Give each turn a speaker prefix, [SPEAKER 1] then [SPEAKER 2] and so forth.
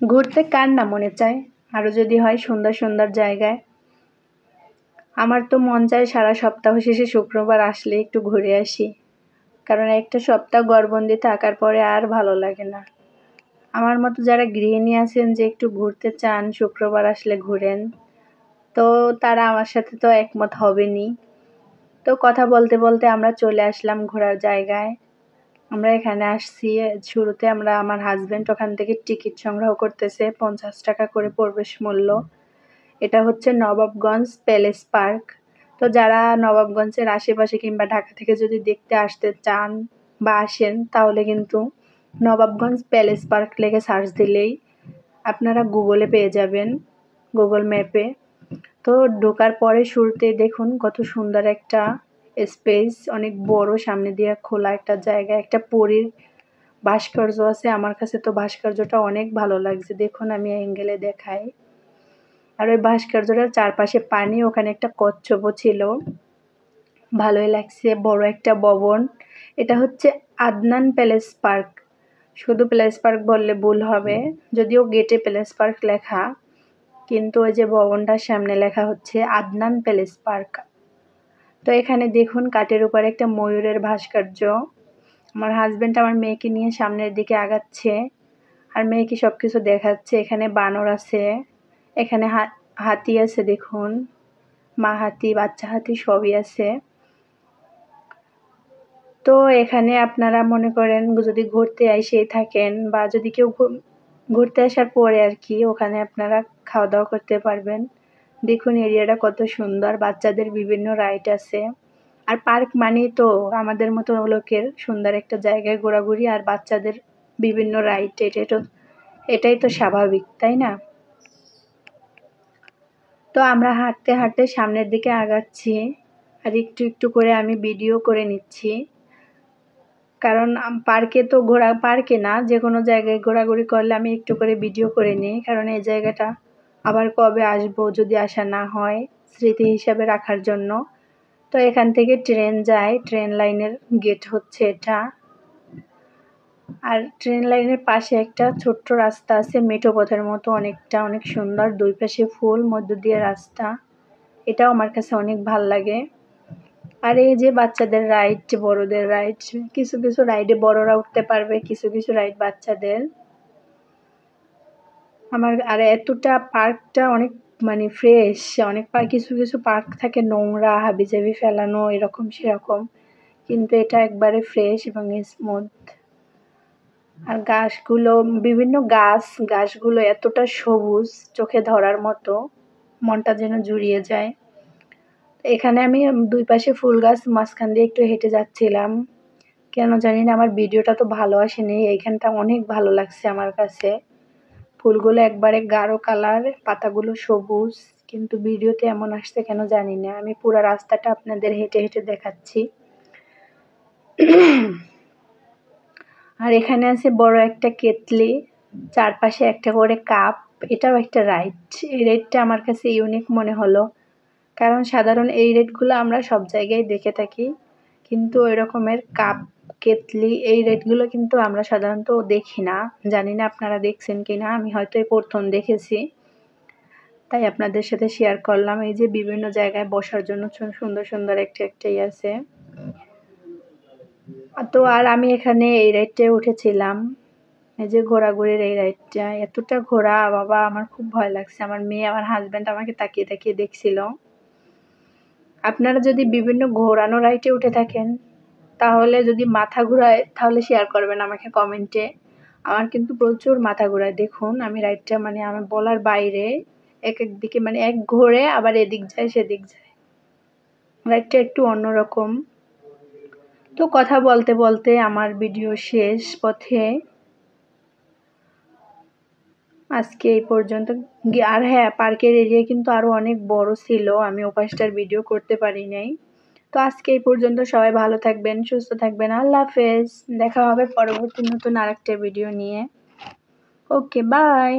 [SPEAKER 1] ঘুরতে কার না মনে চায়, আরও যদি হয় সুন্দর সুন্দর জায়গায়। আমার তো মন চায় সারা সপ্তাহ শেষে শুক্রবার আসলে একটু ঘুরে আসি, কারণ একটা সপ্তাহ ঘরবন্দি থাকার পরে আর ভালো লাগে না। আমার মতো যারা গৃহিণী আছেন যে একটু ঘুরতে চান, শুক্রবার আসলে ঘুরেন, তো তারা আমার সাথে তো একমত হবেনি। তো কথা বলতে বলতে আমরা চলে আসলাম ঘোরার জায়গায়। আমরা এখানে আসছি, শুরুতে আমার হাজবেন্ড ওখান থেকে টিকিট সংগ্রহ করতেছে, 50 টাকা করে প্রবেশ মূল্য। এটা হচ্ছে নবাবগঞ্জ প্যালেস পার্ক। তো যারা নবাবগঞ্জের আশেপাশে কিংবা ঢাকা থেকে যদি দেখতে আসতে চান বা আসেন, তাহলে কিন্তু নবাবগঞ্জ প্যালেস পার্ক লিখে সার্চ দিলেই আপনারা গুগলে পেয়ে যাবেন, গুগল ম্যাপে। তো ঢোকার পরে শুরুতেই দেখুন কত সুন্দর একটা স্পেস, অনেক বড়, সামনে দিয়ে খোলা একটা জায়গা, একটা পরীর ভাস্কর্য আছে। আমার কাছে তো ভাস্কর্যটা অনেক ভালো লাগছে, দেখুন আমি অ্যাঙ্গেলে দেখাই। আর ওই ভাস্কর্যটার চারপাশে পানি, ওখানে একটা কচ্ছপও ছিল, ভালোই লাগছে। বড় একটা ভবন, এটা হচ্ছে আদনান প্যালেস পার্ক। শুধু প্যালেস পার্ক বললে ভুল হবে, যদিও গেটে প্যালেস পার্ক লেখা, কিন্তু ওই যে ভবনটার সামনে লেখা হচ্ছে আদনান প্যালেস পার্ক। তো এখানে দেখুন কাঠের উপর একটা ময়ূরের ভাস্কর্য। আমার হাজবেন্ড আমার মেয়েকে নিয়ে সামনের দিকে আগাচ্ছে, আর মেয়েকে সবকিছু দেখাচ্ছে। এখানে বানর আছে, এখানে হাতি আছে, দেখুন মা হাতি, বাচ্চা হাতি সবই আছে। তো এখানে আপনারা মনে করেন যদি ঘুরতে এসে থাকেন, বা যদি কেউ ঘুরতে আসার পরে আর কি, ওখানে আপনারা খাওয়া দাওয়া করতে পারবেন। দেখুন এরিয়াটা কত সুন্দর, বাচ্চাদের বিভিন্ন রাইড আছে। আর পার্ক মানেই তো আমাদের মতো লোকের সুন্দর একটা জায়গায় ঘোরাঘুরি আর বাচ্চাদের বিভিন্ন রাইড, এটাই তো স্বাভাবিক, তাই না? তো আমরা হাঁটতে হাঁটতে সামনের দিকে আগাচ্ছি, আর একটু একটু করে আমি ভিডিও করে নিচ্ছি, কারণ পার্কে তো পার্কে না, যে কোনো জায়গায় ঘোরাঘুরি করলে আমি একটু করে ভিডিও করে নিই, কারণ এই জায়গাটা আবার কবে আসবো যদি আসা না হয়, স্মৃতি হিসাবে রাখার জন্য। তো এখান থেকে ট্রেন যায়, ট্রেন লাইনের গেট হচ্ছে এটা। আর ট্রেন লাইনের পাশে একটা ছোট্ট রাস্তা আছে, মেঠো পথের মতো, অনেক সুন্দর, দুই পাশে ফুল, মধ্য দিয়ে রাস্তা। এটাও আমার কাছে অনেক ভাল লাগে। আর এই যে বাচ্চাদের রাইড, বড়দের রাইড, কিছু কিছু রাইডে বড়রা উঠতে পারবে, কিছু কিছু রাইড বাচ্চাদের। আর এতটা পার্কটা অনেক মানে ফ্রেশ, অনেক কিছু কিছু পার্ক থাকে নোংরা, হাবিজাবি ফেলানো, এরকম সেরকম, কিন্তু এটা একবারে ফ্রেশ এবং স্মুথ। আর গাছগুলো, বিভিন্ন গাছগুলো এতটা সবুজ, চোখে ধরার মতো, মনটা যেন জুড়িয়ে যায়। এখানে আমি দুই পাশে ফুল গাছ, মাঝখান দিয়ে একটু হেঁটে যাচ্ছিলাম, কেন জানি না আমার ভিডিওটা তো ভালো আসেনি, এইখানটা অনেক ভালো লাগছে আমার কাছে। ফুলগুলো একবারে গাঢ় কালার, পাতাগুলো সবুজ, কিন্তু ভিডিওতে এমন আসছে কেন জানি না। আমি পুরো রাস্তাটা আপনাদের হেঁটে হেঁটে দেখাচ্ছি। আর এখানে আছে বড় একটা কেতলি, চারপাশে একটা করে কাপ, এটাও একটা রাইড। এই রাইডটা আমার কাছে ইউনিক মনে হলো, কারণ সাধারণ এই রাইডগুলো আমরা সব জায়গায় দেখে থাকি, কিন্তু ওই রকমের কাপ, কেতলি, এই রাইডগুলো কিন্তু আমরা সাধারণত দেখি না। জানি না আপনারা দেখছেন কিনা, আমি হয়তো এই প্রথম দেখেছি, তাই আপনাদের সাথে শেয়ার করলাম। এই যে বিভিন্ন জায়গায় বসার জন্য সুন্দর সুন্দর একটাই আছে। তো আর আমি এখানে এই রাইডটায় উঠেছিলাম, এই যে ঘোরাঘুরির এই রাইডটা, এতটা ঘোরা বাবা, আমার খুব ভয় লাগছে। আমার মেয়ে, আমার হাজব্যান্ড আমাকে তাকিয়ে তাকিয়ে দেখছিল। আপনারা যদি বিভিন্ন ঘোরানো রাইডে উঠে থাকেন, তাহলে যদি মাথা ঘুরায় তাহলে শেয়ার করবেন আমাকে কমেন্টে। আমার কিন্তু প্রচুর মাথা ঘোরায়, দেখুন আমি রাইডটা মানে আমার বলার বাইরে, এক দিকে মানে এক ঘোরে আবার এদিক যায় সেদিক যায়, রাইডটা একটু অন্যরকম। তো কথা বলতে বলতে আমার ভিডিও শেষ পথে, আজকে এই পর্যন্ত। আর হ্যাঁ, পার্কের এরিয়া কিন্তু আরও অনেক বড় ছিল, আমি ওপাশটার ভিডিও করতে পারি নাই। তো আজকে এই পর্যন্ত, সবাই ভালো থাকবেন, সুস্থ থাকবেন, আল্লাহ হাফেজ। দেখা হবে পরবর্তী নতুন আরেকটা ভিডিও নিয়ে। ওকে, বাই।